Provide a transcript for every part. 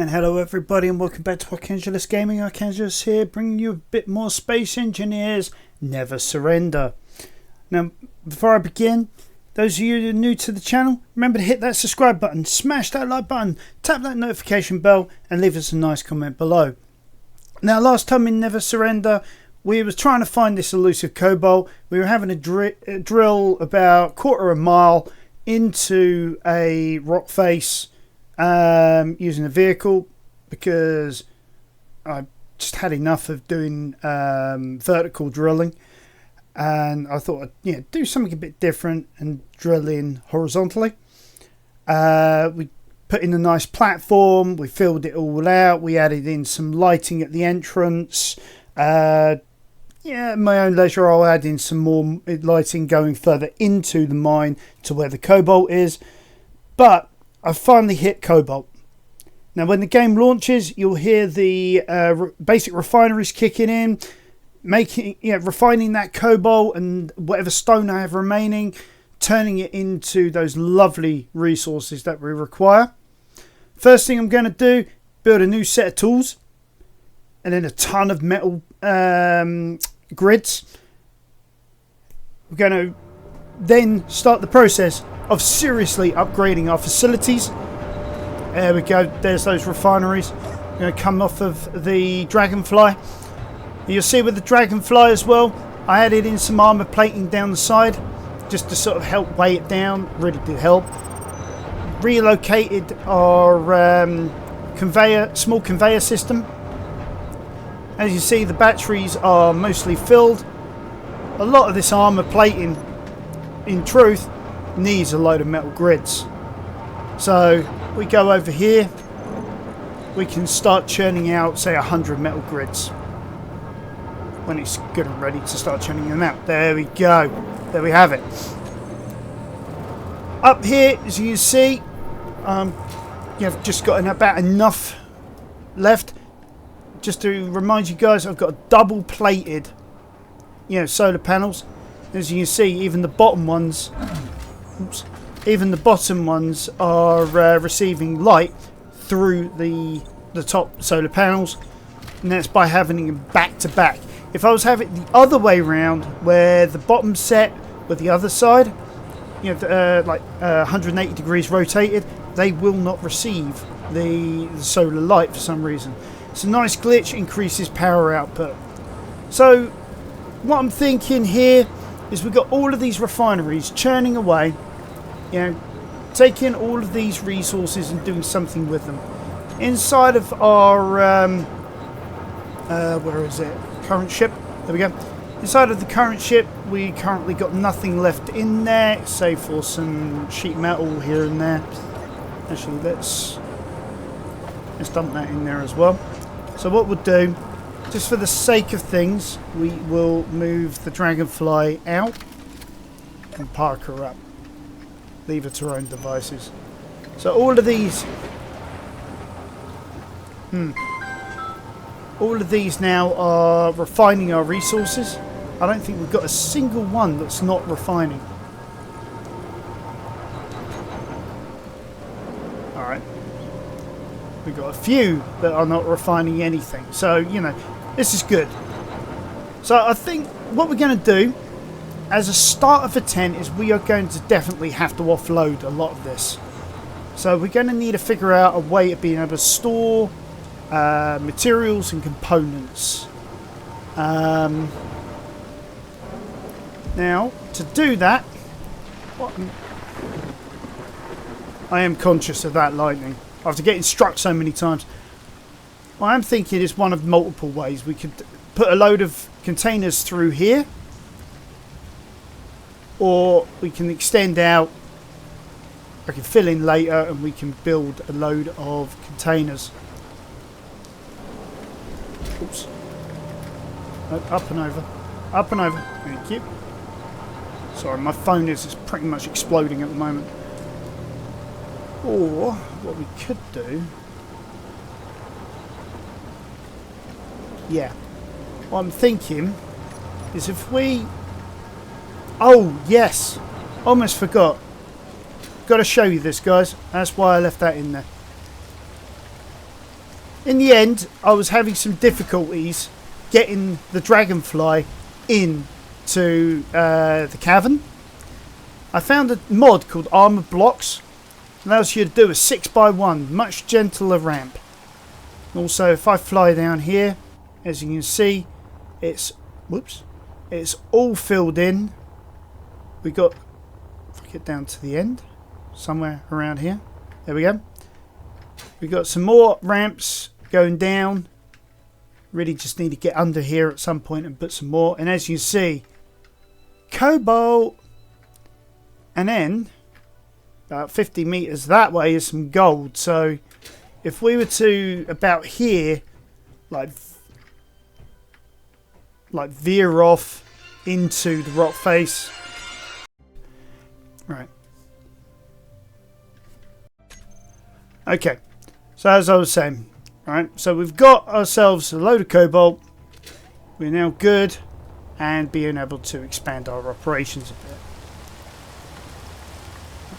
And hello everybody and welcome back to Arcangulus Gaming. Arcangulus here, bringing you a bit more Space Engineers Never Surrender. Now, before I begin, those of you who are new to the channel, remember to hit that subscribe button, smash that like button, tap that notification bell and leave us a nice comment below. Now, last time in Never Surrender, we was trying to find this elusive Cobalt. We were having a drill about quarter a mile into a rock face using a vehicle because I just had enough of doing vertical drilling, and I thought I'd do something a bit different and drill in horizontally. We put in a nice platform, we filled it all out, we added in some lighting at the entrance. At my own leisure, I'll add in some more lighting going further into the mine to where the Cobalt is. But I finally hit Cobalt. Now, when the game launches, you'll hear the basic refineries kicking in, refining that Cobalt and whatever stone I have remaining, turning it into those lovely resources that we require. First thing I'm going to do, build a new set of tools, and then a ton of metal grids. We're going to then start the process of seriously upgrading our facilities. There we go, there's those refineries. We're going to come off of the Dragonfly. You'll see with the Dragonfly as well, I added in some armor plating down the side just to sort of help weigh it down. Really did help. Relocated our small conveyor system. As you see, the batteries are mostly filled. A lot of this armor plating, in truth, needs a load of metal grids. So we go over here, we can start churning out, say, 100 metal grids when it's good and ready to start churning them out. There we go, there we have it. Up here, as you can see, you've just got about enough left. Just to remind you guys, I've got double plated solar panels. As you can see, even the bottom ones are receiving light through the top solar panels, and that's by having them back to back. If I was having it the other way around, where the bottom set with the other side, 180 degrees rotated, they will not receive the solar light for some reason. It's a nice glitch, increases power output. So what I'm thinking here is we've got all of these refineries churning away, taking all of these resources and doing something with them. Inside of our current ship, there we go. Inside of the current ship, we currently got nothing left in there, save for some sheet metal here and there. Actually, let's dump that in there as well. So what we'll do, just for the sake of things, we will move the Dragonfly out and park her up. Leave her to her own devices. So all of these now are refining our resources. I don't think we've got a single one that's not refining. Alright. We've got a few that are not refining anything. So, this is good. So I think what we're going to do as a starter for 10 is we are going to definitely have to offload a lot of this. So we're going to need to figure out a way of being able to store materials and components. Now, to do that, I am conscious of that lightning. After getting struck so many times, what I'm thinking is one of multiple ways. We could put a load of containers through here, or we can extend out. I can fill in later and we can build a load of containers. Oops. No, up and over. Up and over. Thank you. Sorry, my phone is pretty much exploding at the moment. Or what we could do, what I'm thinking is if we, oh yes, almost forgot, got to show you this, guys. That's why I left that in there. in the end, I was having some difficulties getting the dragonfly into the cavern. I found a mod called Armor Blocks. Allows you to do a 6x1, much gentler ramp. Also, if I fly down here, as you can see, it's all filled in. We got, if I get down to the end, somewhere around here. There we go. We got some more ramps going down. Really just need to get under here at some point and put some more. And as you see, cobalt. And then about 50 meters that way is some gold. So if we were to about here, like veer off into the rock face. Right. Okay. So as I was saying, right. So we've got ourselves a load of cobalt. We're now good and being able to expand our operations a bit.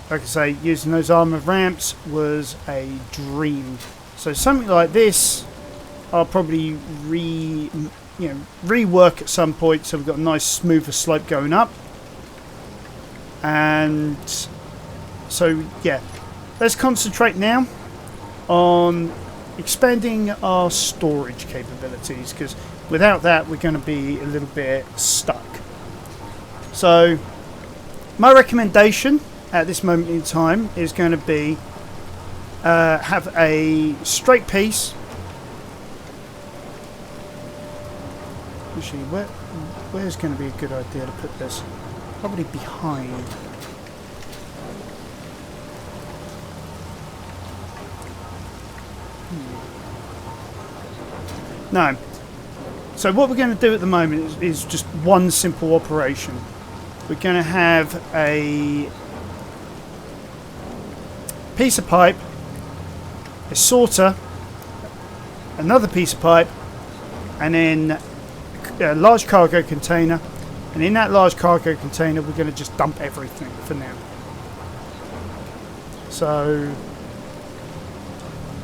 Like I say, using those armor ramps was a dream. So something like this, I'll probably rework at some point, so we've got a nice smoother slope going up. And so yeah, let's concentrate now on expanding our storage capabilities, because without that we're going to be a little bit stuck. So my recommendation at this moment in time is going to be have a straight piece. Actually, where's going to be a good idea to put this? Probably behind. No. So what we're going to do at the moment is just one simple operation. We're going to have a piece of pipe, a sorter, another piece of pipe, and then a large cargo container. And in that large cargo container, we're going to just dump everything for now. So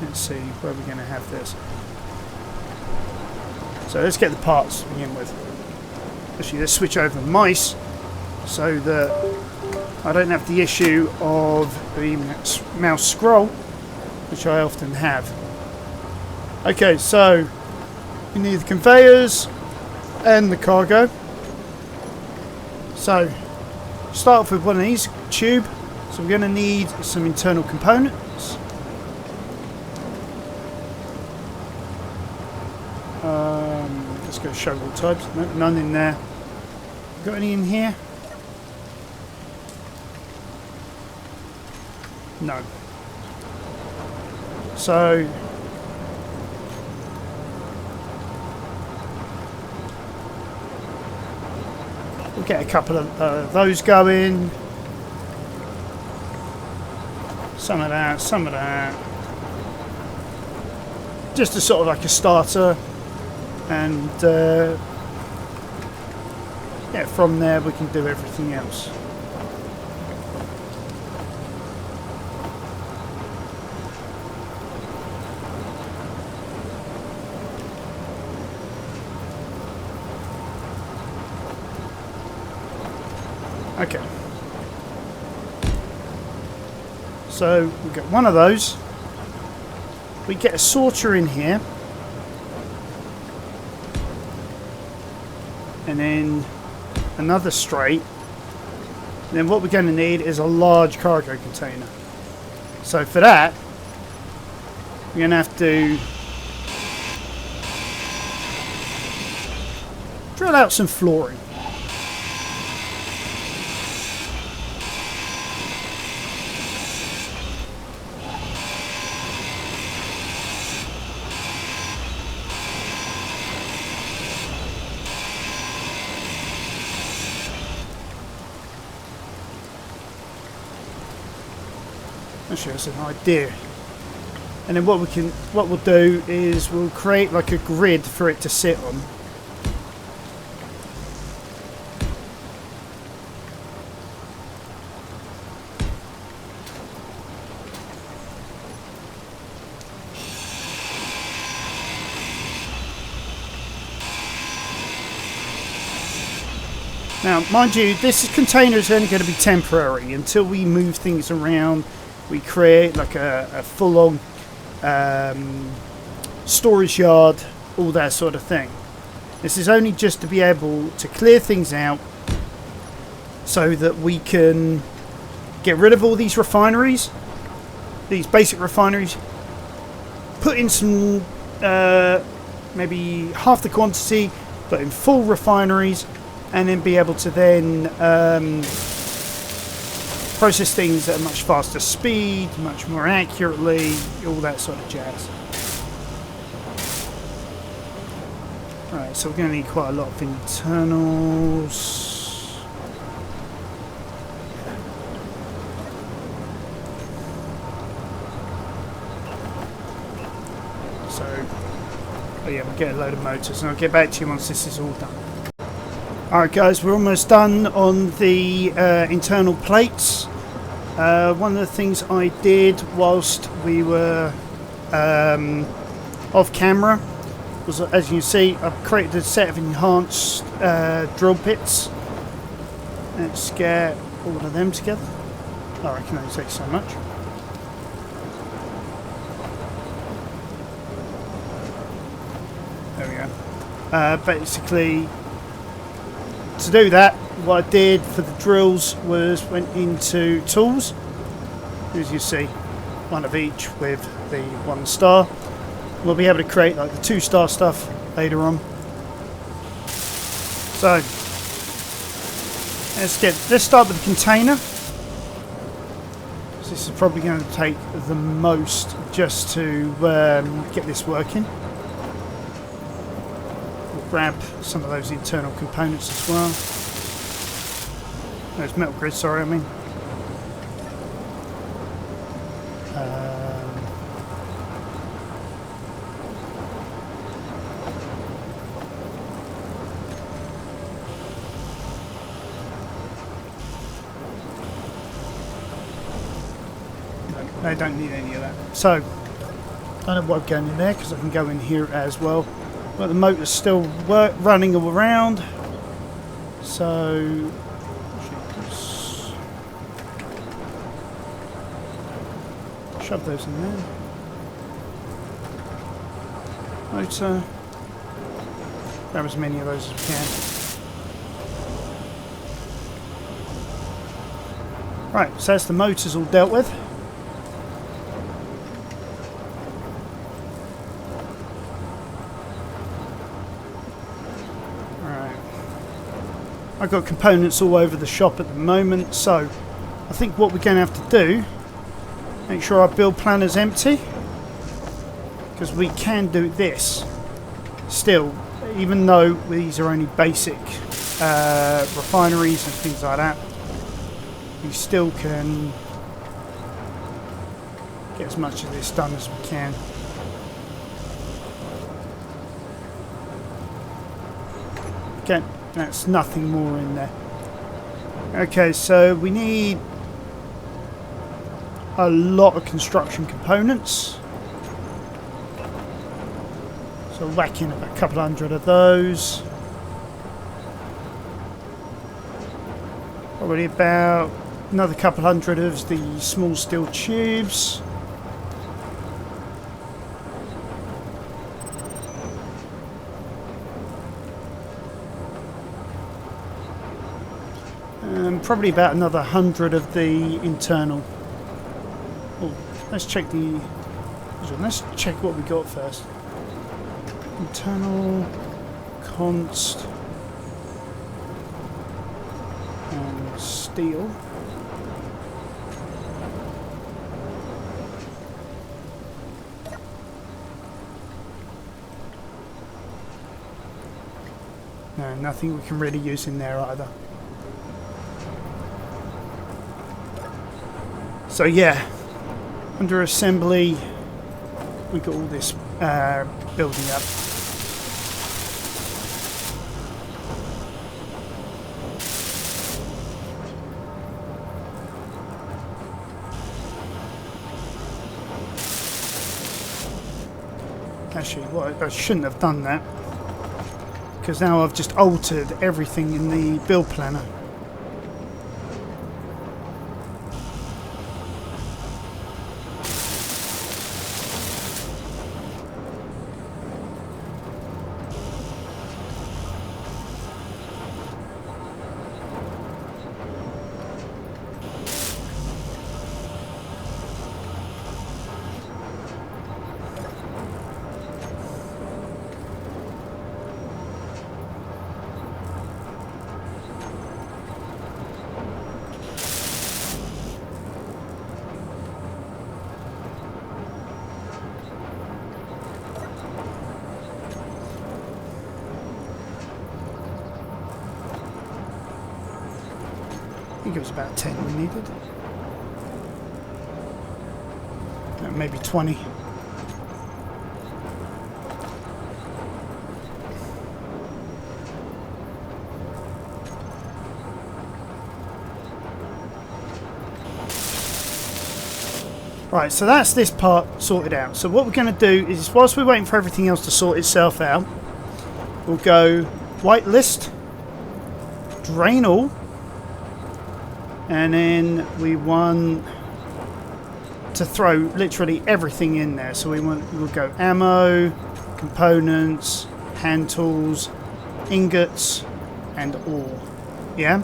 let's see where we're going to have this. So let's get the parts to begin with. Actually, let's switch over mice so that I don't have the issue of the mouse scroll, which I often have. Okay, so we need the conveyors and the cargo. So start off with one of these tube. So we're going to need some internal components. Let's go shovel types. No, none in there. Got any in here? No. So we'll get a couple of those going. Some of that, some of that. Just a sort of like a starter. And yeah, from there we can do everything else. Okay. So we get one of those. We get a sorter in here. And then another straight. And then what we're going to need is a large cargo container. So for that, we're going to have to drill out some flooring. Actually, that's an idea. And then what we'll do is we'll create like a grid for it to sit on. Now, mind you, this container is only going to be temporary until we move things around. We create like a full-on storage yard, all that sort of thing. This is only just to be able to clear things out so that we can get rid of all these refineries, these basic refineries, put in some maybe half the quantity, but in full refineries, and then be able to then process things at a much faster speed, much more accurately, all that sort of jazz. Right, so we're going to need quite a lot of internals. So, oh yeah, we'll get a load of motors, and I'll get back to you once this is all done. Alright guys, we're almost done on the internal plates. One of the things I did whilst we were off camera was, as you can see, I've created a set of enhanced drill bits. Let's get all of them together. Oh, I can only take so much. There we go. Basically, to do that, what I did for the drills was went into tools, as you see, one of each with the 1 star. We'll be able to create like the 2-star stuff later on. So let's start with the container. So this is probably going to take the most just to get this working. Grab some of those internal components as well. Those metal grids, sorry, I mean. No, they don't need any of that. So, I don't know what I'm going in there because I can go in here as well. But the motor's still running all around, so shove those in there. Motor, grab as many of those as we can. Right, so that's the motors all dealt with. I've got components all over the shop at the moment, so I think what we're going to have to do, make sure our build planner's empty, because we can do this still, even though these are only basic refineries and things like that. We still can get as much of this done as we can. Okay. That's nothing more in there. Okay, so we need a lot of construction components. So whack in about a couple hundred of those. Probably about another couple hundred of the small steel tubes. Probably about another 100 of the internal. Oh, let's check the. Let's check what we got first. Internal, const, and steel. No, nothing we can really use in there either. So yeah, under assembly, we got all this building up. Actually, well, I shouldn't have done that. because now I've just altered everything in the build planner. I think it was about 10 we needed. Maybe 20. Right, so that's this part sorted out. So what we're going to do is, whilst we're waiting for everything else to sort itself out, we'll go whitelist, drain all, and then we want to throw literally everything in there. So we'll go ammo, components, hand tools, ingots, and ore. Yeah?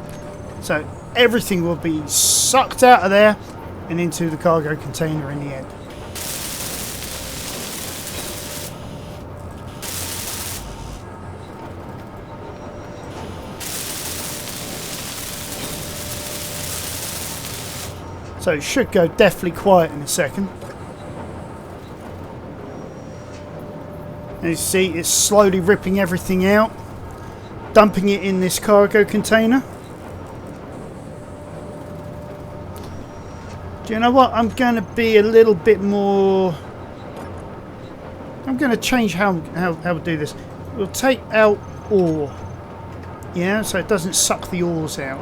So everything will be sucked out of there and into the cargo container in the end. So it should go deathly quiet in a second. As you see, it's slowly ripping everything out, dumping it in this cargo container. Do you know what? I'm going to be a little bit more... I'm going to change how we do this. We'll take out ore. Yeah, so it doesn't suck the ores out.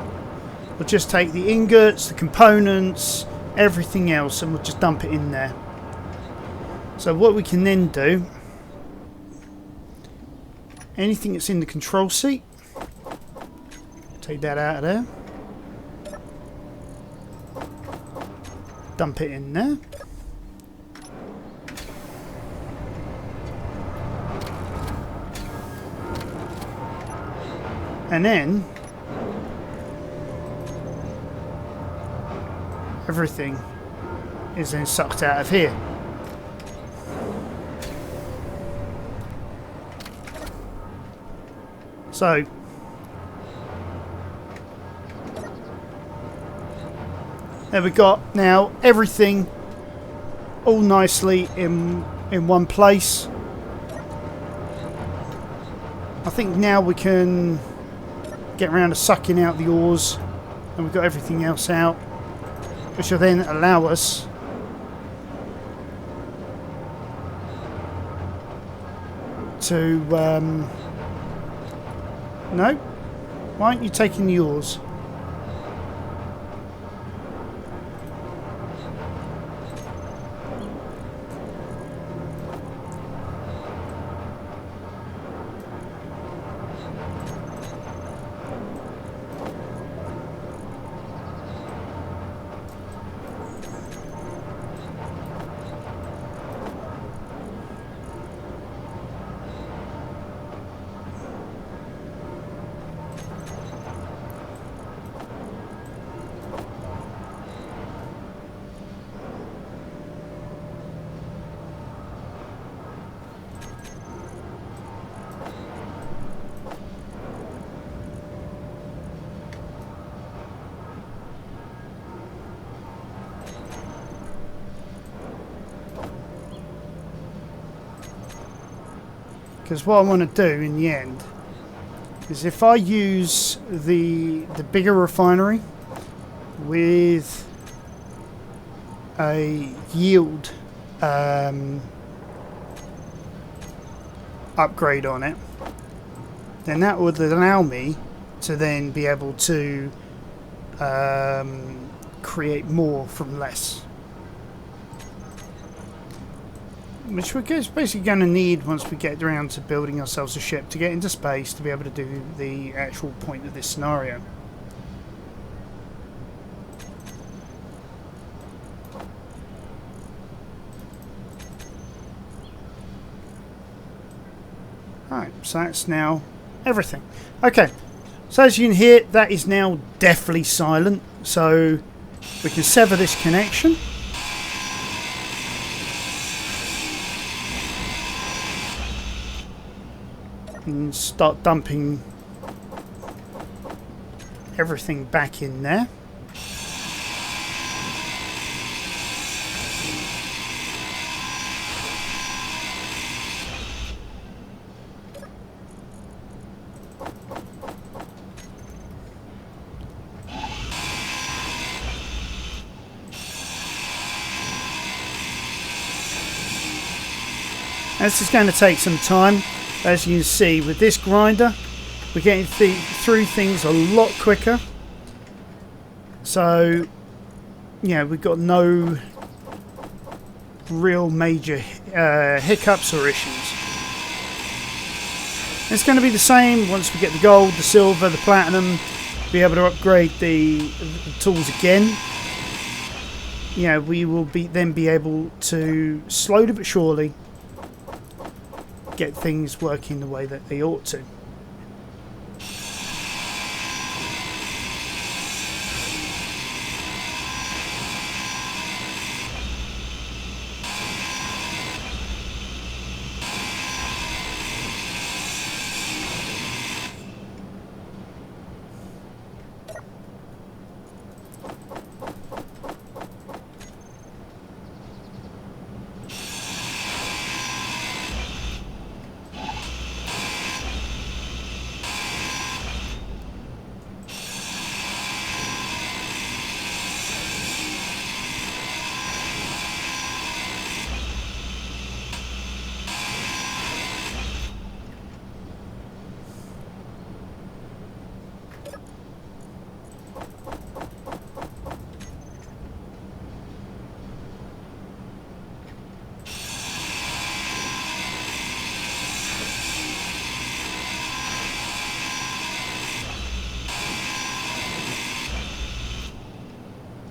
We'll just take the ingots, the components, everything else, and we'll just dump it in there. So what we can then do, anything that's in the control seat, take that out of there. Dump it in there. And then everything is then sucked out of here. So there we got now everything all nicely in one place. I think now we can get around to sucking out the ores, and we've got everything else out, which will then allow us to no, why aren't you taking the ores? Because what I want to do in the end is, if I use the bigger refinery with a yield upgrade on it, then that would allow me to then be able to create more from less. which we're basically going to need once we get around to building ourselves a ship to get into space to be able to do the actual point of this scenario. Alright, so that's now everything. Okay, so as you can hear, that is now deathly silent, so we can sever this connection. And start dumping everything back in there. This is going to take some time. As you can see, with this grinder, we're getting through things a lot quicker. So, yeah, we've got no real major hiccups or issues. It's going to be the same once we get the gold, the silver, the platinum, be able to upgrade the tools again. Yeah, we will then be able to slowly but surely get things working the way that they ought to.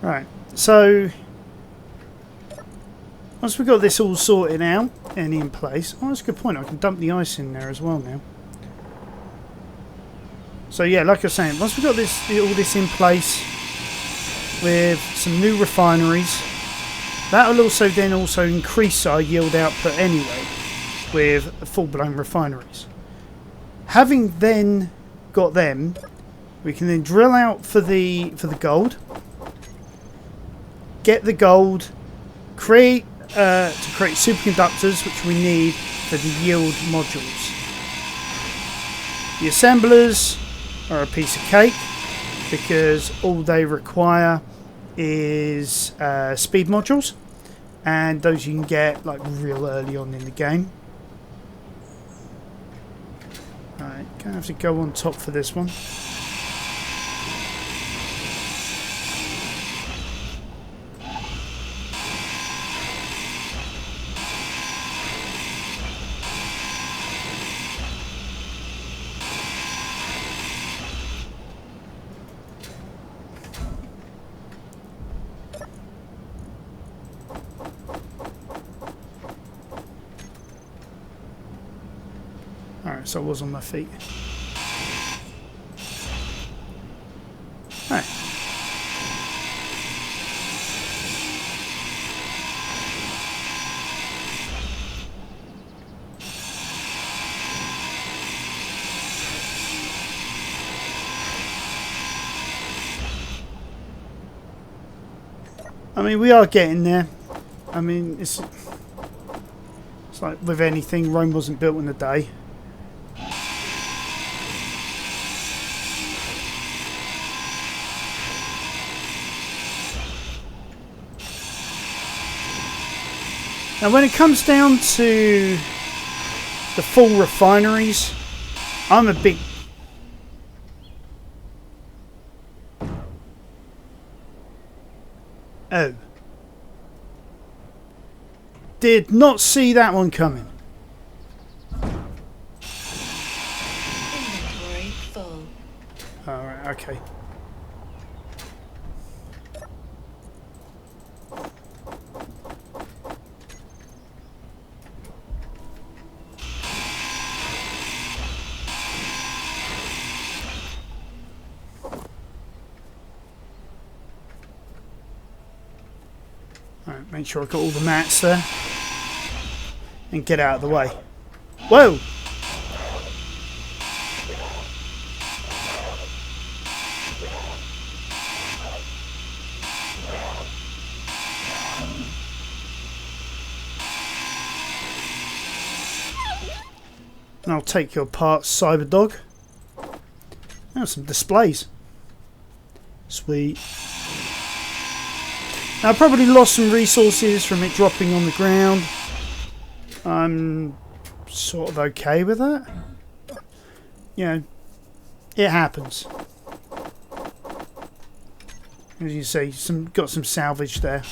Right, so once we've got this all sorted out and in place, oh, that's a good point. I can dump the ice in there as well now. So yeah, like I was saying, once we've got all this in place with some new refineries, that will also increase our yield output anyway with full-blown refineries. Having then got them, we can then drill out for the gold. Get the gold, create superconductors, which we need for the yield modules. The assemblers are a piece of cake because all they require is speed modules, and those you can get like real early on in the game. Alright, gonna have to go on top for this one. Alright, so I was on my feet. Alright. I mean, we are getting there. I mean, it's like with anything, Rome wasn't built in a day. Now when it comes down to the full refineries, I'm a big... Oh. Did not see that one coming. Inventory full. Alright, okay. Alright, make sure I've got all the mats there. And get out of the way. Whoa! And I'll take your parts, Cyberdog. Oh, some displays. Sweet. Now, I probably lost some resources from it dropping on the ground. I'm sort of okay with that. You know, it happens. As you see, got some salvage there.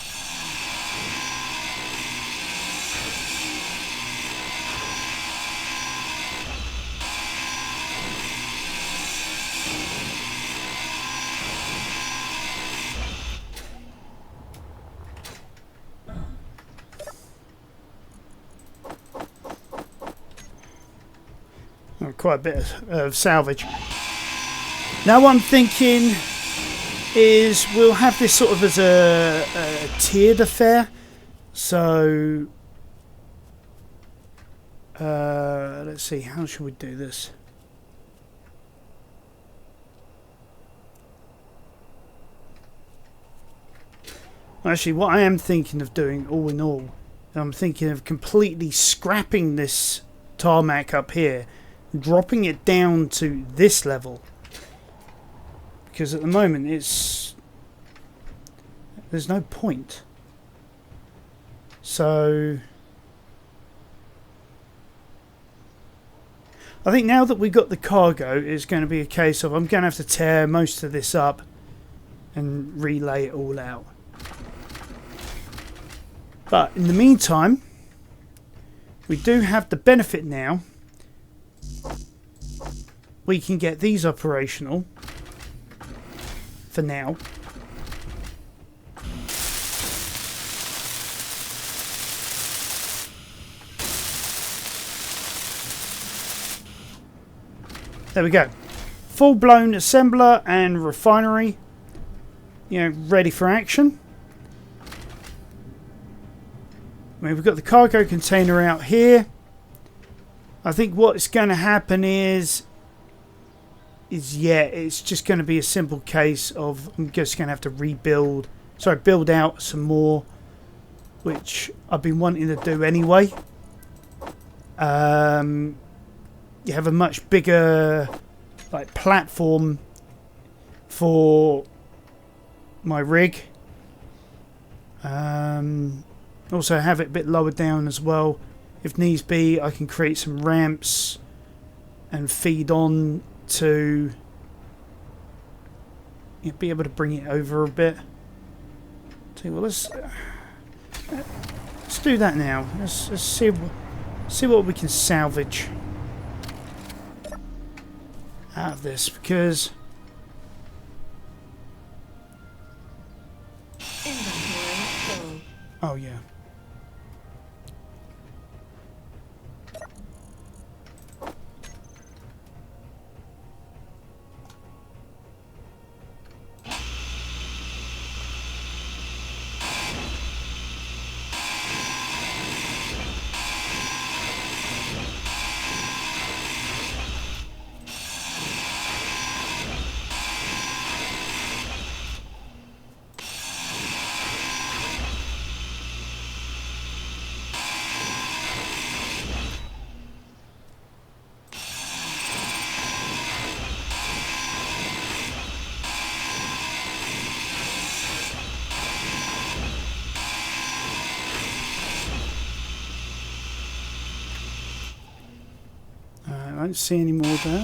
Quite a bit of salvage. Now what I'm thinking is we'll have this sort of as a tiered affair. So let's see, how should we do this? Actually, what I am thinking of doing, all in all, I'm thinking of completely scrapping this tarmac up here, dropping it down to this level, because at the moment there's no point. So I think now that we've got the cargo, it's going to be a case of I'm going to have to tear most of this up and relay it all out. But in the meantime, we do have the benefit now. We can get these operational for now. There we go. Full-blown assembler and refinery. You know, ready for action. I mean, we've got the cargo container out here. I think what's going to happen is yeah, it's just going to be a simple case of I'm just going to have to build out some more, which I've been wanting to do anyway. You have a much bigger platform for my rig. Also have it a bit lower down as well. If needs be, I can create some ramps and feed on to be able to bring it over a bit. Well, let's do that now. Let's see what we can salvage out of this, because oh yeah. I don't see any more there.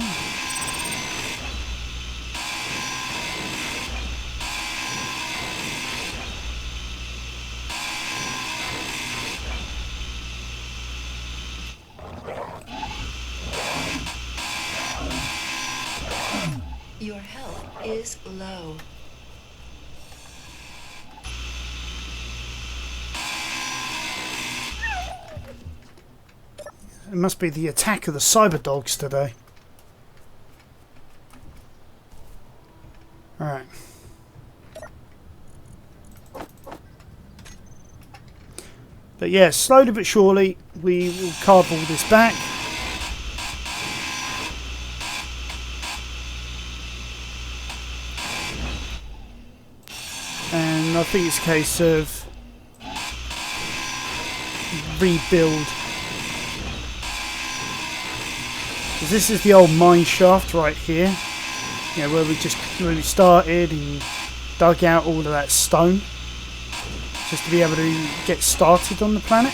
Your health is low. It must be the attack of the cyber dogs today. Alright. But yeah, slowly but surely we will carve all this back. And I think it's a case of rebuild. This is the old mine shaft right here. You know, where we started and dug out all of that stone just to be able to get started on the planet.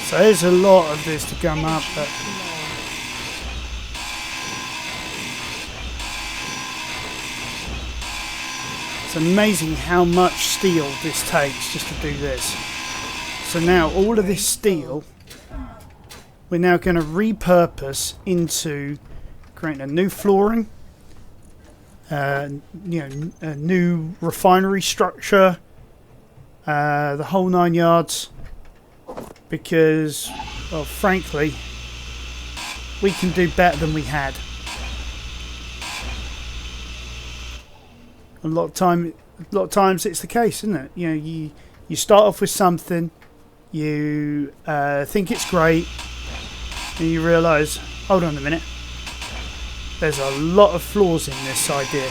So there's a lot of this to come up, but it's amazing how much steel this takes just to do this. So now all of this steel we're now going to repurpose into creating a new flooring, a new refinery structure, the whole 9 yards. Because, well, frankly, we can do better than we had. A lot of times it's the case, isn't it? You know, you start off with something, you think it's great, and you realise, hold on a minute, there's a lot of flaws in this idea.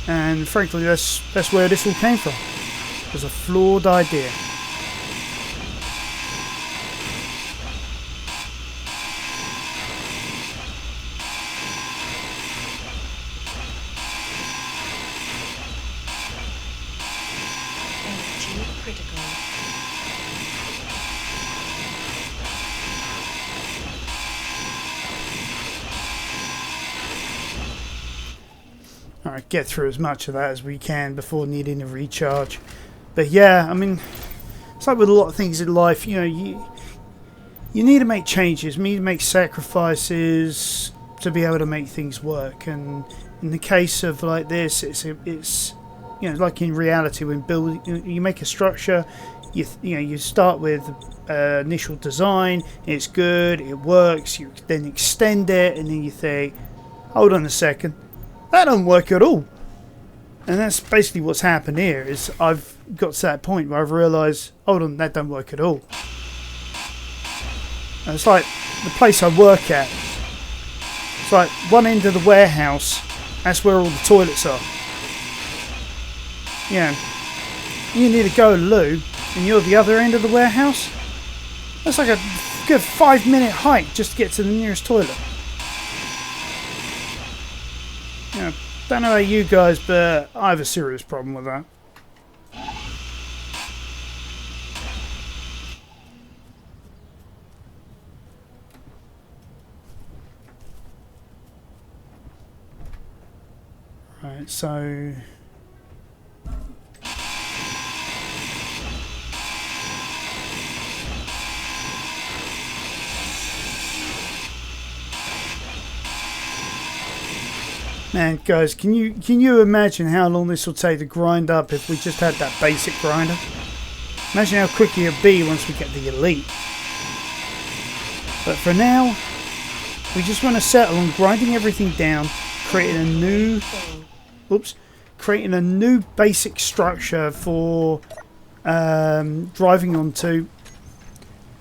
And frankly, that's where this all came from. It was a flawed idea. Alright, get through as much of that as we can before needing a recharge. But yeah, I mean, it's like with a lot of things in life, you know, you need to make changes, you need to make sacrifices to be able to make things work. And in the case of like this, it's you know, like in reality, when you make a structure, you start with initial design, it's good, it works, you then extend it, and then you think, hold on a second, that don't work at all. And that's basically what's happened here, is I've got to that point where I've realised, hold on, that don't work at all. And it's like the place I work at, it's like one end of the warehouse, that's where all the toilets are. Yeah, you need to go to the loo, and you're at the other end of the warehouse. That's like a good 5-minute hike just to get to the nearest toilet. Yeah, don't know about you guys, but I have a serious problem with that. Right, so man, guys, can you imagine how long this will take to grind up if we just had that basic grinder? Imagine how quick it'll be once we get the elite. But for now, we just want to settle on grinding everything down, creating a new basic structure for driving onto,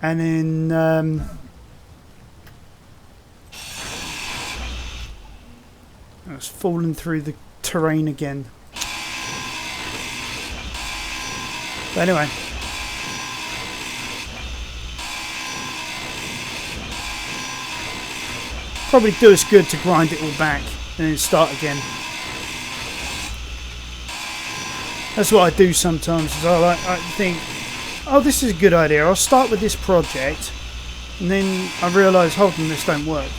and then It's falling through the terrain again. But anyway. Probably do us good to grind it all back and then start again. That's what I do sometimes. Is I think, oh, this is a good idea. I'll start with this project, and then I realise, hold on, this don't work.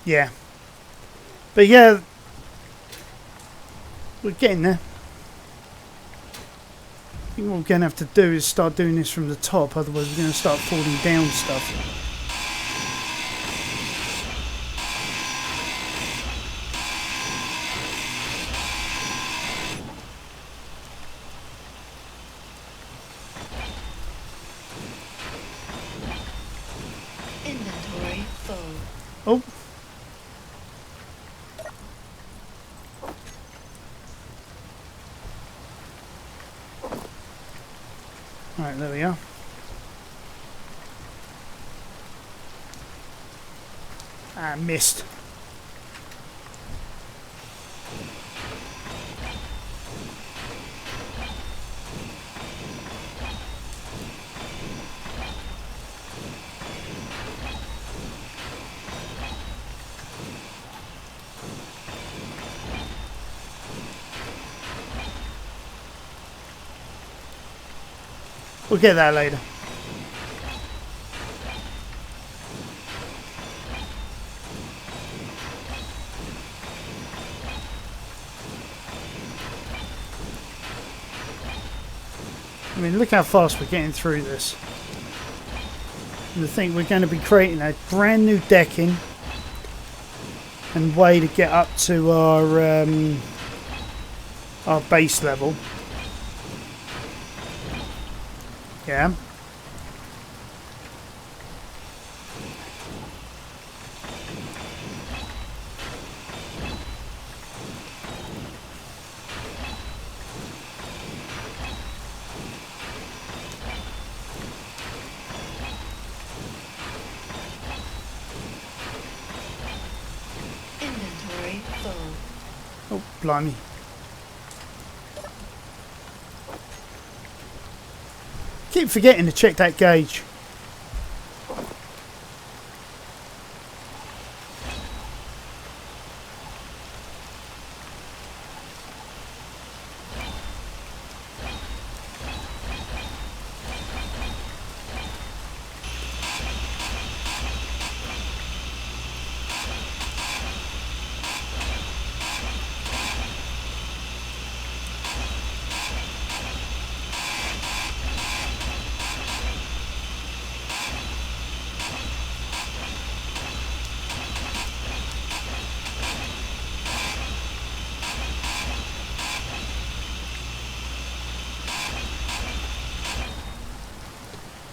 Yeah. But yeah, we're getting there. I think what we're going to have to do is start doing this from the top, otherwise we're going to start falling down stuff. Inventory full. Oh. Right, there we are. Ah, missed. We'll get that later. I mean, look how fast we're getting through this. And I think we're going to be creating a brand new decking and way to get up to our base level. Yeah. Inventory full. Oh, blimey. Keep forgetting to check that gauge.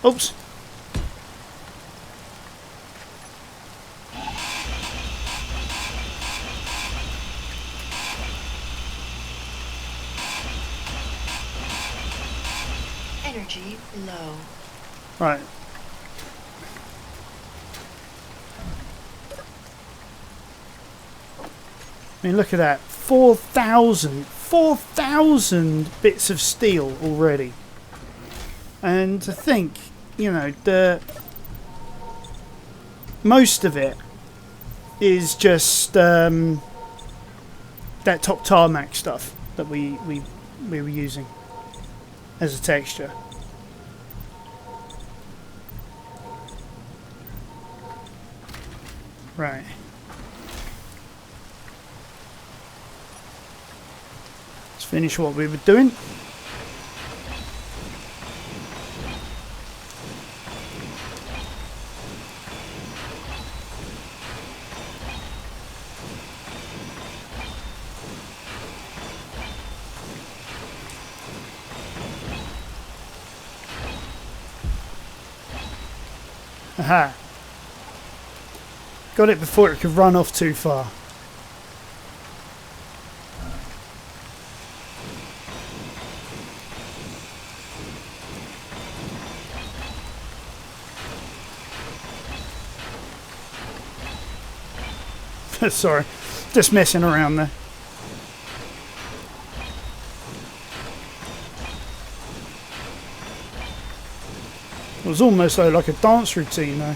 Oops. Energy low. Right. I mean, look at that. 4,000 bits of steel already. And to think, you know, most of it is just that top tarmac stuff that we were using as a texture. Right. Let's finish what we were doing. Aha. Got it before it could run off too far. Sorry, just messing around there. It was almost like a dance routine though.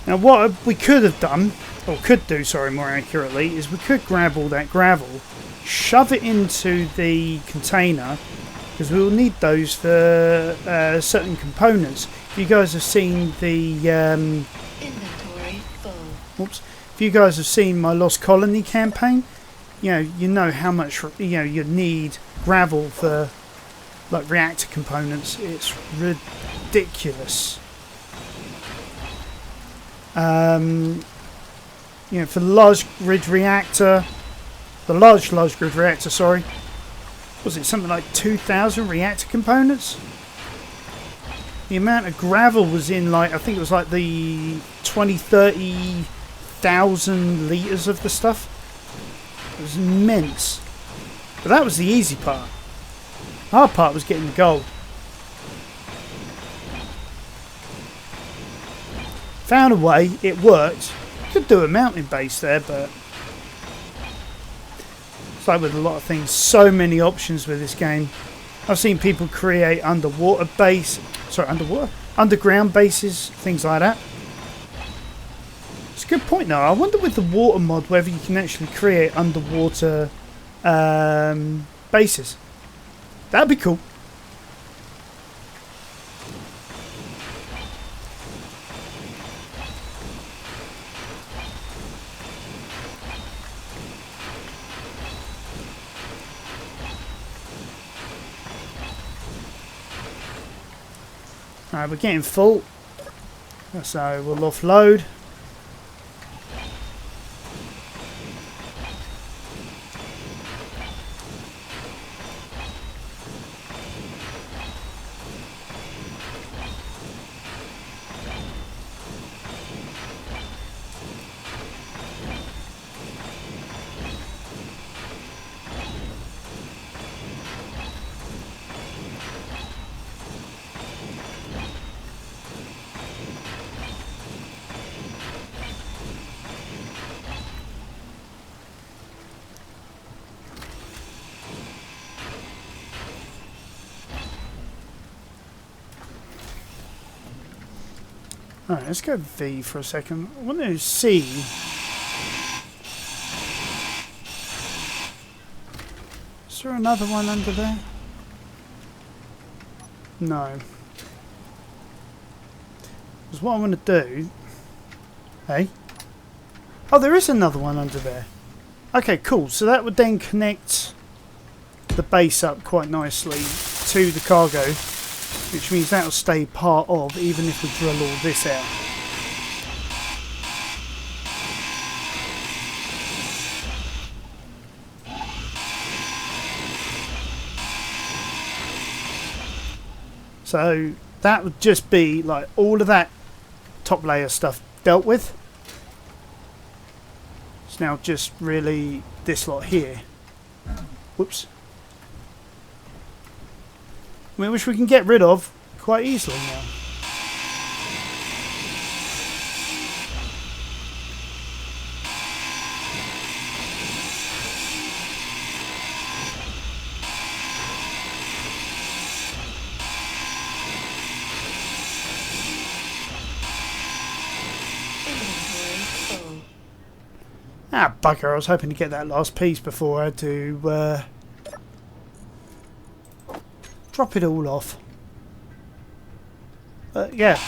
Now what we could have done, or could do, sorry, more accurately, is we could grab all that gravel, shove it into the container, because we will need those for certain components. If you guys have seen the Inventory full. oops, if you guys have seen my Lost Colony campaign, you know how much you need gravel for like reactor components. It's ridiculous. For the large grid reactor, large grid reactor, sorry, was it something like 2,000 reactor components? The amount of gravel was in I think it was like the 30,000 litres of the stuff. It was immense. But that was the easy part. The hard part was getting the gold. Found a way, it worked. Could do a mountain base there, but it's like with a lot of things, so many options with this game. I've seen people create underground bases, things like that. It's a good point though. I wonder with the water mod whether you can actually create underwater bases. That'd be cool. Alright, we're getting full, so we'll offload. Alright, let's go V for a second. I want to see. Is there another one under there? No. Because what I want to do. Hey? Oh, there is another one under there. Okay, cool. So that would then connect the base up quite nicely to the cargo, which means that will stay part of, even if we drill all this out. So that would just be like all of that top layer stuff dealt with. It's now just really this lot here. Whoops. Which we can get rid of quite easily now. Ah, bugger, I was hoping to get that last piece before I had to drop it all off. Yeah.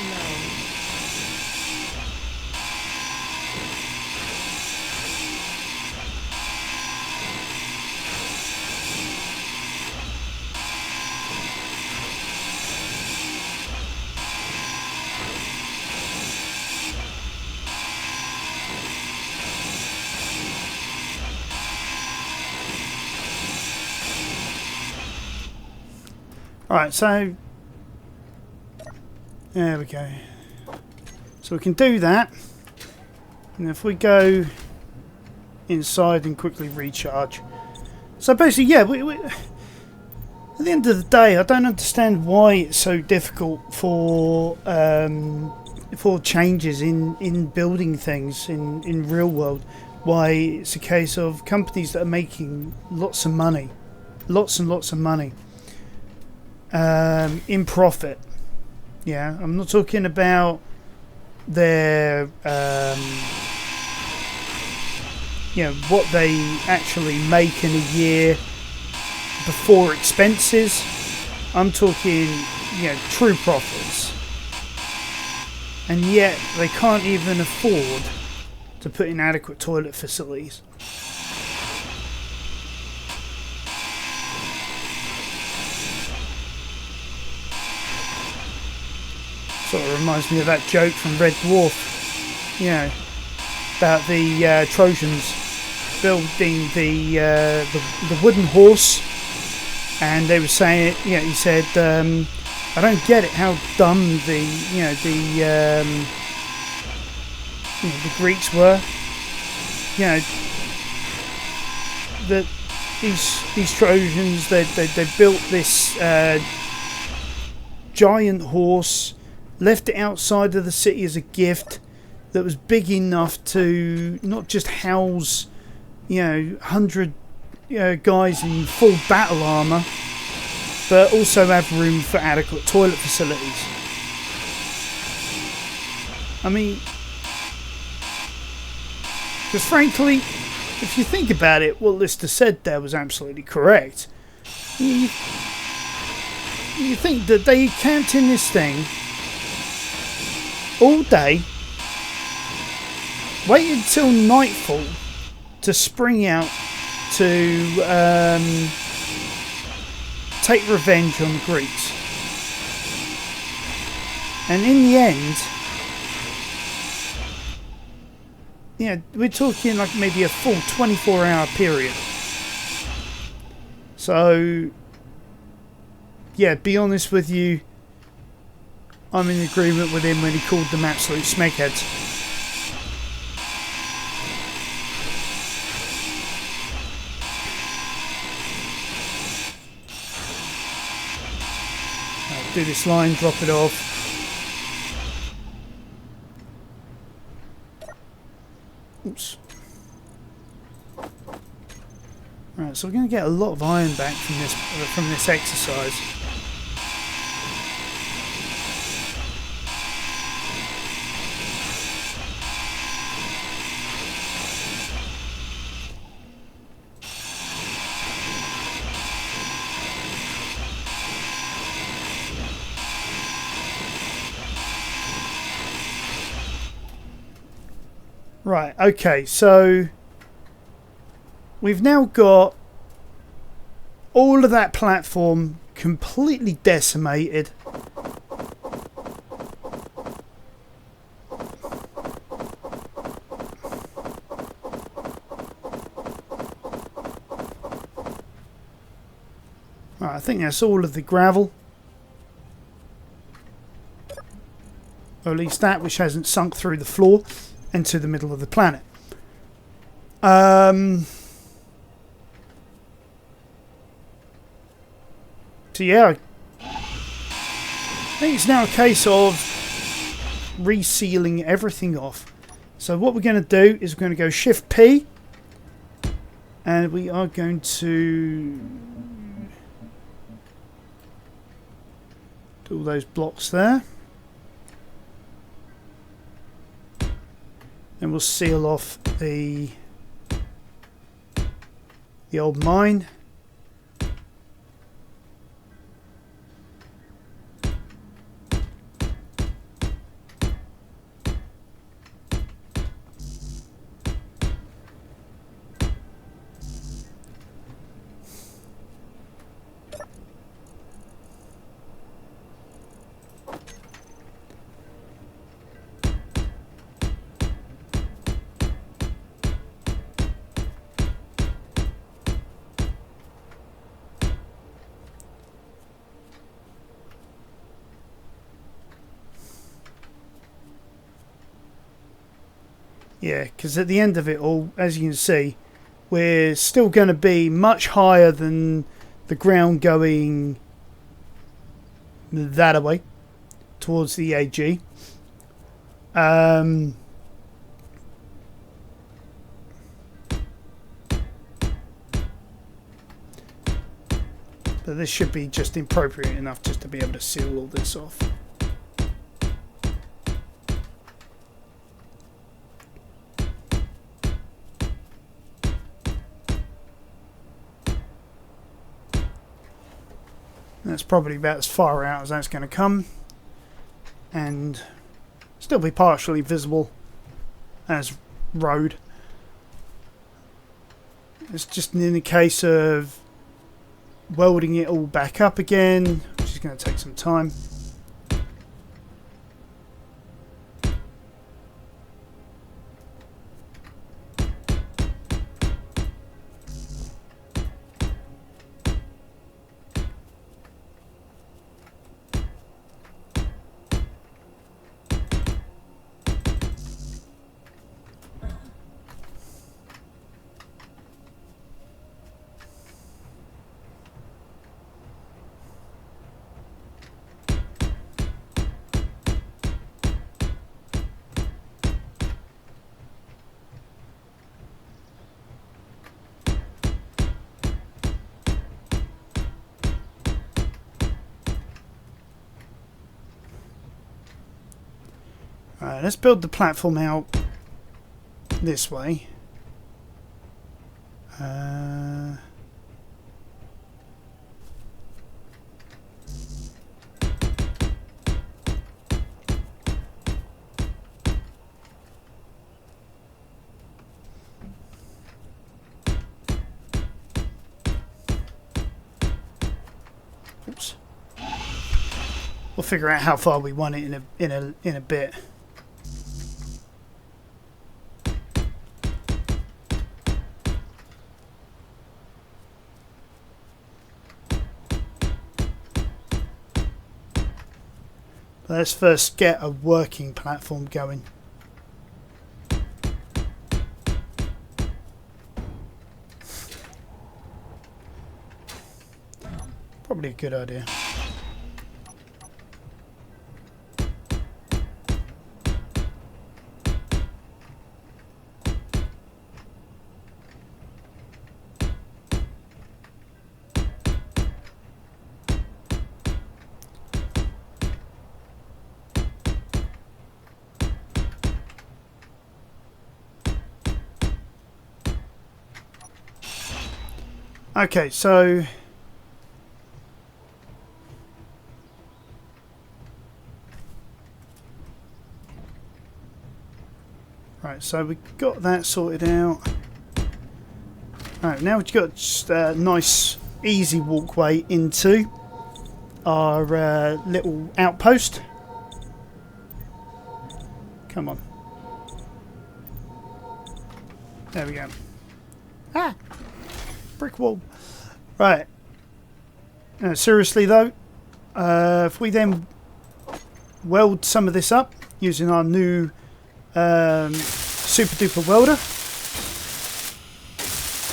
flow. Alright, so there we go. So we can do that. And if we go inside and quickly recharge. So basically, yeah, at the end of the day, I don't understand why it's so difficult for changes in building things in real world. Why it's a case of companies that are making lots of money, lots and lots of money, in profit. Yeah, I'm not talking about their what they actually make in a year before expenses. I'm talking true profits, and yet they can't even afford to put in adequate toilet facilities. Sort of reminds me of that joke from Red Dwarf, about the Trojans building the wooden horse, and they were saying, he said, I don't get it how dumb the Greeks were. That these Trojans, they built this giant horse, left it outside of the city as a gift that was big enough to not just house 100 guys in full battle armor, but also have room for adequate toilet facilities. I mean, because frankly, if you think about it, what Lister said there was absolutely correct. You think that they camped in this thing all day, waited till nightfall to spring out to take revenge on the Greeks, and in the end, we're talking like maybe a full 24-hour period. So be honest with you, I'm in agreement with him when he called them absolute smegheads. I'll do this line, drop it off. Oops. Right, so we're going to get a lot of iron back from this exercise. Right, okay, so we've now got all of that platform completely decimated. Right, I think that's all of the gravel. Or at least that which hasn't sunk through the floor into the middle of the planet. So yeah, I think it's now a case of resealing everything off. So what we're going to do is we're going to go Shift P, and we are going to do all those blocks there. Then we'll seal off the old mine. Yeah, because at the end of it all, as you can see, we're still going to be much higher than the ground going that way towards the AG. But this should be just appropriate enough just to be able to seal all this off. That's probably about as far out as that's going to come, and still be partially visible as road. It's just in the case of welding it all back up again, which is going to take some time. Alright, let's build the platform out this way. Oops. We'll figure out how far we want it in a bit. Let's first get a working platform going. Probably a good idea. Okay, so right, so we got that sorted out. Alright, now we've got just a nice easy walkway into our little outpost. Come on. There we go. Ah! Brick wall. Right. Seriously though, if we then weld some of this up using our new super duper welder,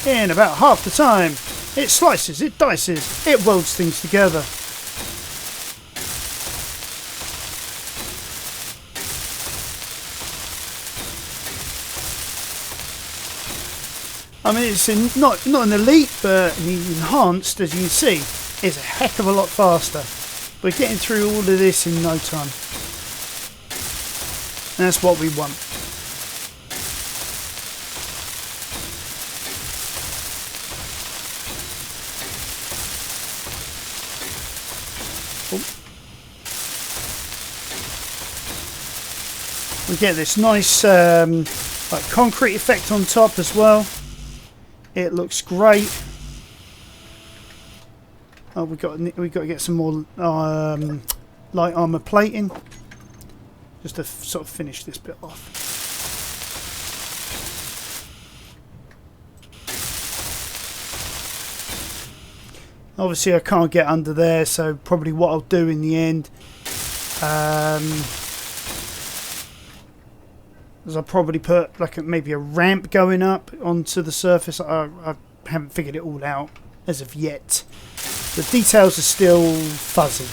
in about half the time it slices, it dices, it welds things together. I mean, it's not an elite, but an enhanced, as you can see, is a heck of a lot faster. We're getting through all of this in no time. And that's what we want. Oh. We get this nice like concrete effect on top as well. It looks great. Oh, we got to get some more light armor plating, just to sort of finish this bit off. Obviously, I can't get under there, so probably what I'll do in the end, as I'll probably put like maybe a ramp going up onto the surface. I haven't figured it all out as of yet. The details are still fuzzy.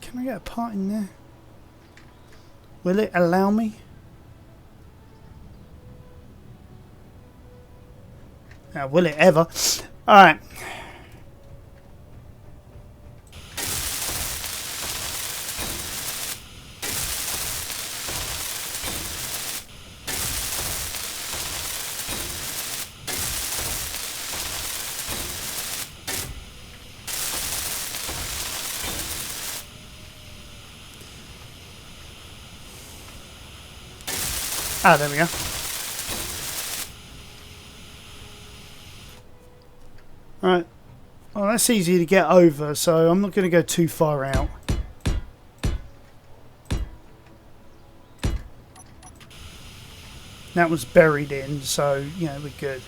Can I get a part in there? Will it allow me? Now, will it ever? Alright. Ah, there we go. Alright. Well, that's easy to get over, so I'm not going to go too far out. That was buried in, so, you know, we're good.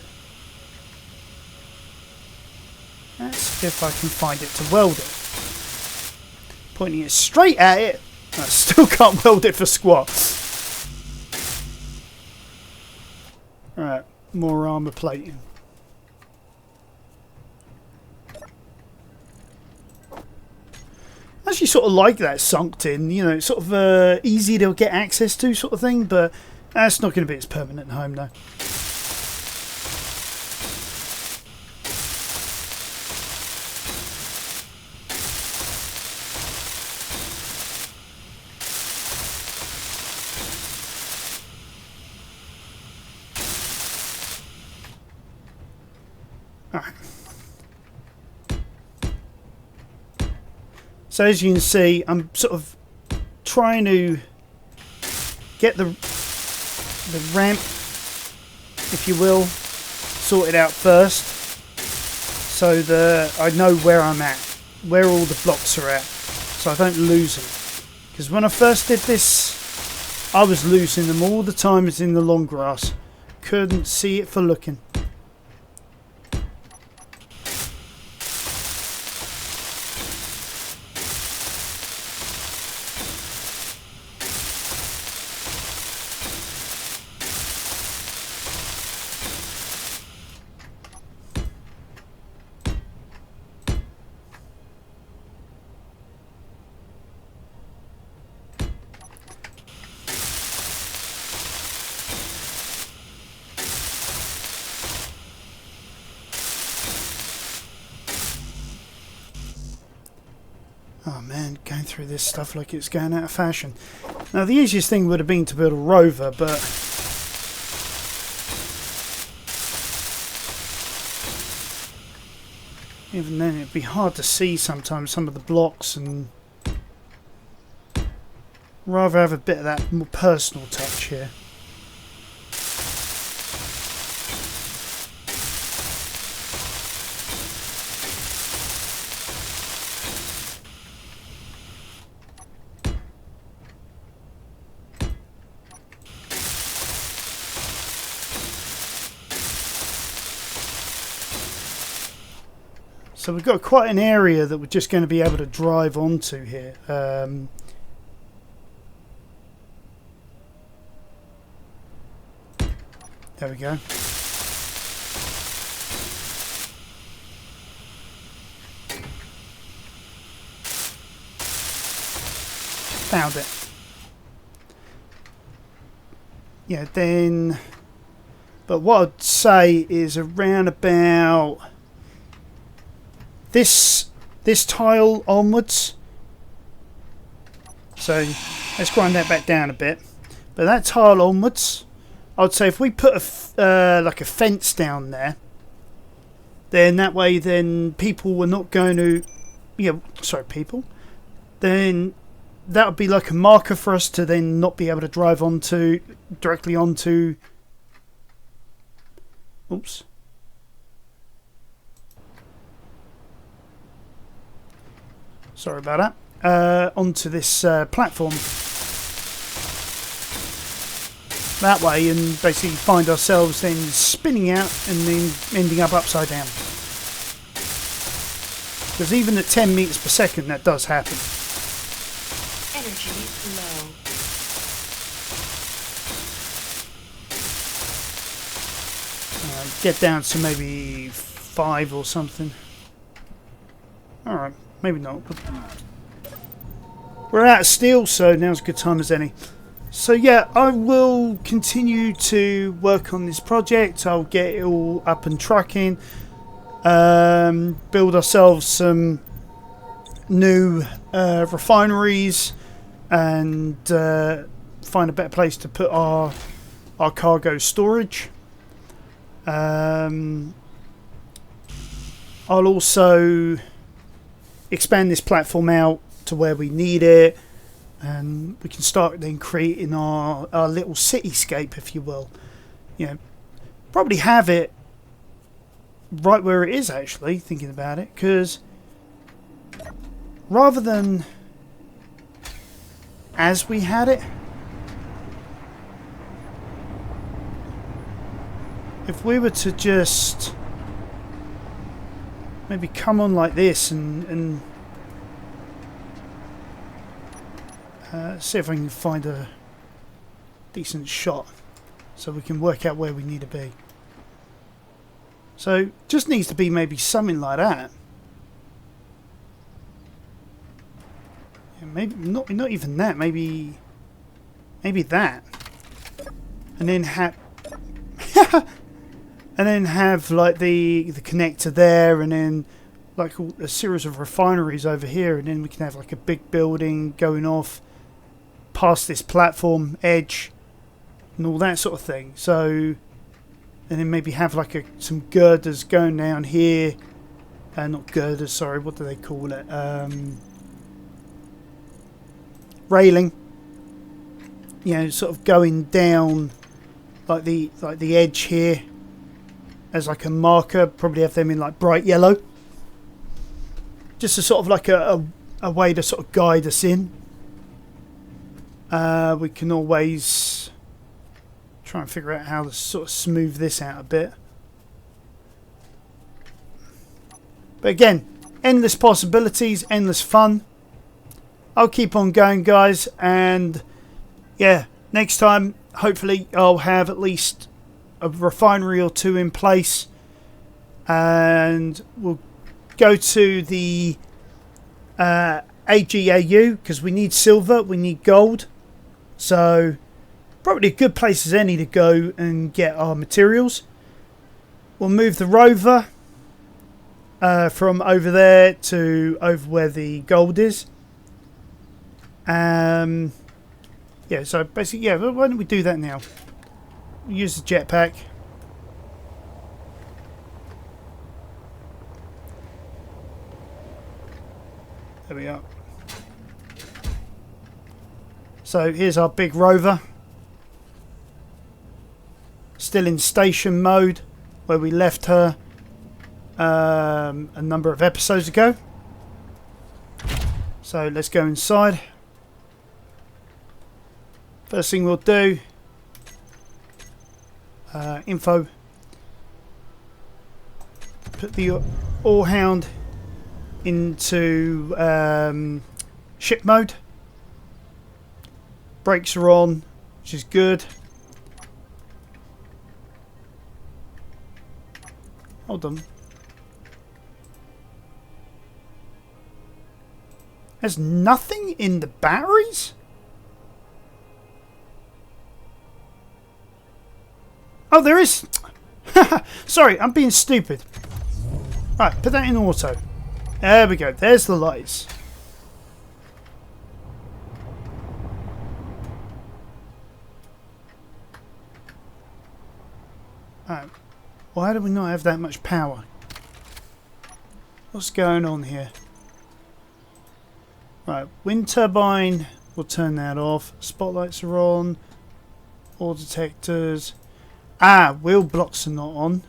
Let's see if I can find it to weld it. Pointing it straight at it. I still can't weld it for squat. Alright, more armour plating. I actually sort of like that sunk in, you know, it's sort of easy to get access to sort of thing, but that's not going to be its permanent home though. Alright. So as you can see, I'm sort of trying to get the ramp, if you will, sorted out first, so that I know where I'm at, where all the blocks are at, so I don't lose them. Because when I first did this, I was losing them all the time in the long grass. Couldn't see it for looking. Oh man, going through this stuff like it's going out of fashion. Now the easiest thing would have been to build a rover, but even then it'd be hard to see sometimes some of the blocks, and rather have a bit of that more personal touch here. So we've got quite an area that we're just going to be able to drive onto here. There we go. Found it. Yeah, then... But what I'd say is around about... This tile onwards. So let's grind that back down a bit. But that tile onwards, I'd say if we put a like a fence down there, then that way then people were not going to, people. Then that would be like a marker for us to then not be able to drive directly onto. Oops. Sorry about that. Onto this platform. that way and basically find ourselves then spinning out and then ending up upside down. Because even at 10 meters per second that does happen. Energy low. Get down to maybe 5 or something. Alright, maybe not. But we're out of steel, so now's a good time as any. So yeah, I will continue to work on this project. I'll get it all up and trucking. Build ourselves some new refineries and find a better place to put our cargo storage. I'll also expand this platform out to where we need it, and we can start then creating our little cityscape, if you will. You know, probably have it right where it is, actually, thinking about it, because rather than as we had it, if we were to just maybe come on like this and see if I can find a decent shot so we can work out where we need to be. So just needs to be maybe something like that. Yeah, maybe not even that. Maybe that, and then have like the connector there, and then like a series of refineries over here, and then we can have like a big building going off past this platform edge and all that sort of thing. So, and then maybe have like some girders going down here. Not girders, sorry, what do they call it? Railing. You know, sort of going down like the edge here as like a marker. Probably have them in like bright yellow. Just a sort of like a way to sort of guide us in. We can always try and figure out how to sort of smooth this out a bit. But again, endless possibilities, endless fun. I'll keep on going, guys, and yeah, next time hopefully I'll have at least a refinery or two in place, and we'll go to the AGAU because we need silver, we need gold, so probably a good place as any to go and get our materials. We'll move the rover from over there to over where the gold is. Yeah, so basically, yeah, why don't we do that now? Use the jetpack. There we are. So here's our big rover. Still in station mode, where we left her a number of episodes ago. So let's go inside. First thing we'll do, info, put the ore hound into ship mode. Brakes are on, which is good. Hold on. There's nothing in the batteries? Oh, there is. Sorry, I'm being stupid. Right, put that in auto. There we go. There's the lights. Alright. Why do we not have that much power? What's going on here? Right, wind turbine. We'll turn that off. Spotlights are on. All detectors. Ah, wheel blocks are not on.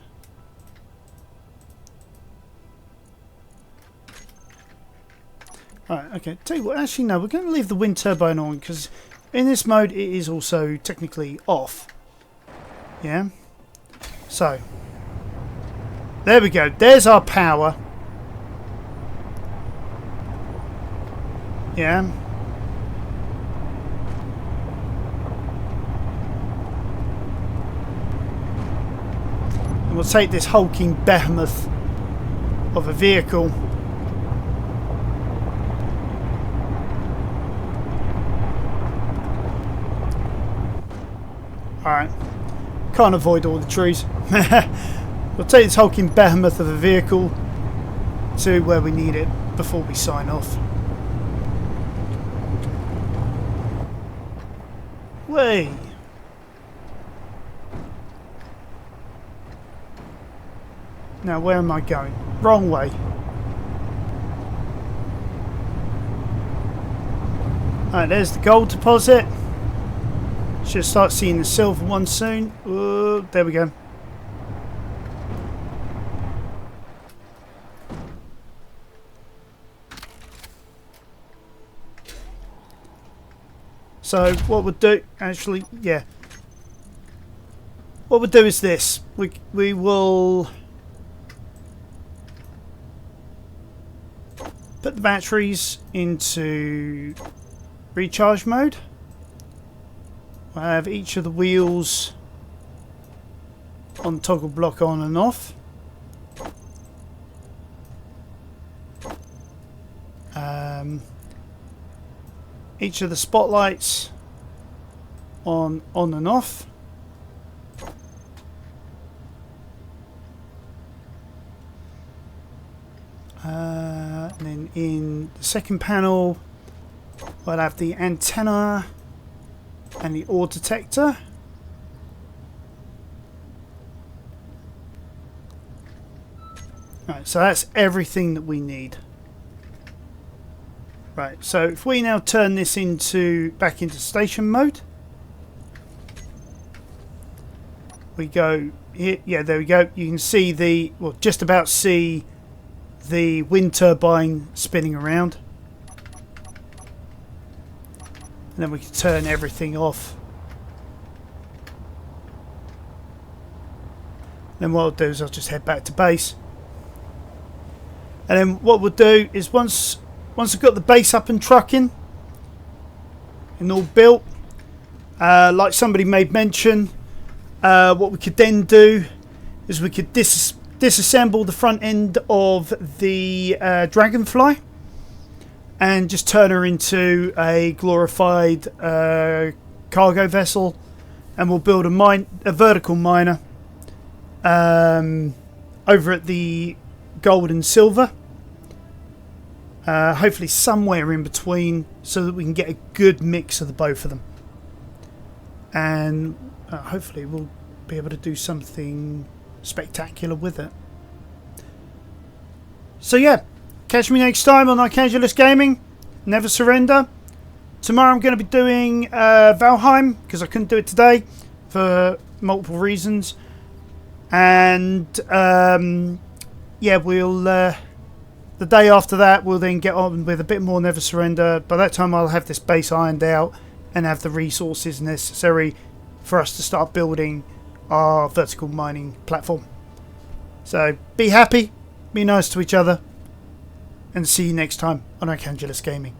Right, okay. Tell you what, actually no, we're going to leave the wind turbine on because in this mode it is also technically off. Yeah. So there we go. There's our power. Yeah. And we'll take this hulking behemoth of a vehicle. Alright. Can't avoid all the trees. We'll take this hulking behemoth of a vehicle to where we need it before we sign off. Way. Now where am I going? Wrong way. Alright, there's the gold deposit. Should start seeing the silver one soon. Oh, there we go. So what we'll do, actually, yeah. What we'll do is this. We will put the batteries into recharge mode. We'll have each of the wheels on toggle block on and off. Each of the spotlights on and off. And then in the second panel, we'll have the antenna and the ore detector. Right, so that's everything that we need. Right, so if we now turn this back into station mode, we go here. Yeah, there we go. You can see just about see the wind turbine spinning around. And then we can turn everything off. Then what I'll do is I'll just head back to base. And then what we'll do is once I've got the base up and trucking and all built, like somebody made mention, what we could then do is we could disassemble the front end of the Dragonfly and just turn her into a glorified cargo vessel, and we'll build a vertical miner over at the gold and silver, hopefully somewhere in between, so that we can get a good mix of the both of them, and hopefully we'll be able to do something spectacular with it. So yeah, catch me next time on Arcangulus Gaming. Never surrender. Tomorrow I'm going to be doing Valheim, because I couldn't do it today for multiple reasons. And yeah, we'll the day after that we'll then get on with a bit more Never Surrender. By that time I'll have this base ironed out and have the resources necessary for us to start building our vertical mining platform. So be happy, be nice to each other, and see you next time on Arcangulus Gaming.